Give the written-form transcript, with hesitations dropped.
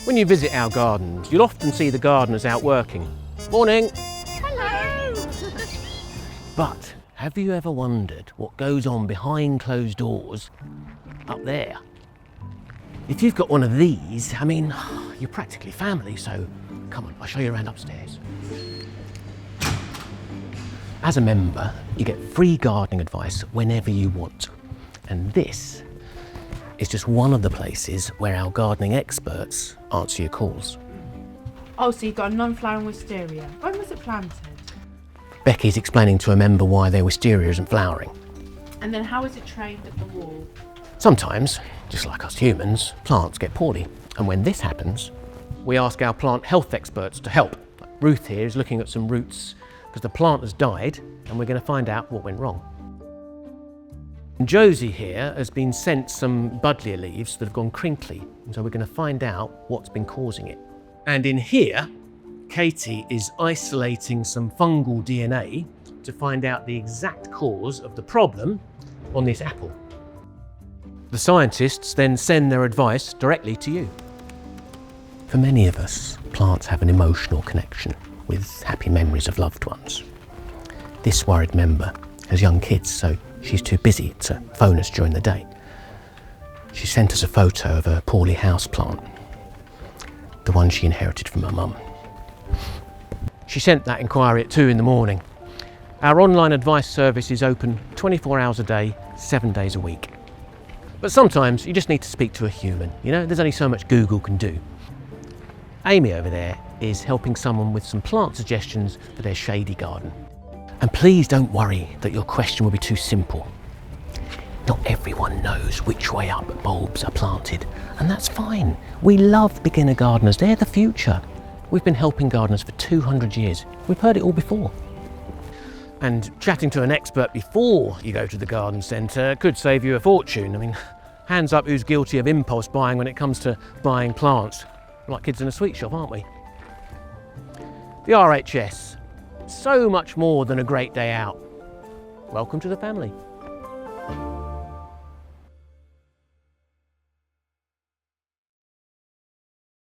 When you visit our gardens, you'll often see the gardeners out working. Morning! Hello! But have you ever wondered what goes on behind closed doors up there? If you've got one of these, I mean, you're practically family, so come on, I'll show you around upstairs. As a member, you get free gardening advice whenever you want. And this is just one of the places where our gardening experts answer your calls. Oh, so you've got a non-flowering wisteria. When was it planted? Becky's explaining to a member why their wisteria isn't flowering. And then how is it trained at the wall? Sometimes, just like us humans, plants get poorly. And when this happens, we ask our plant health experts to help. Ruth here is looking at some roots because the plant has died and we're going to find out what went wrong. And Josie here has been sent some buddleia leaves that have gone crinkly, and so we're going to find out what's been causing it. And in here, Katie is isolating some fungal DNA to find out the exact cause of the problem on this apple. The scientists then send their advice directly to you. For many of us, plants have an emotional connection with happy memories of loved ones. This worried member has young kids, so she's too busy to phone us during the day. She sent us a photo of a poorly housed plant, the one she inherited from her mum. She sent that inquiry at 2 in the morning. Our online advice service is open 24 hours a day, 7 days a week. But sometimes you just need to speak to a human, you know, there's only so much Google can do. Amy over there is helping someone with some plant suggestions for their shady garden. And please don't worry that your question will be too simple. Not everyone knows which way up bulbs are planted, and that's fine. We love beginner gardeners, they're the future. We've been helping gardeners for 200 years. We've heard it all before. And chatting to an expert before you go to the garden centre could save you a fortune. I mean, hands up who's guilty of impulse buying when it comes to buying plants. We're like kids in a sweet shop, aren't we? The RHS, so much more than a great day out. Welcome to the family.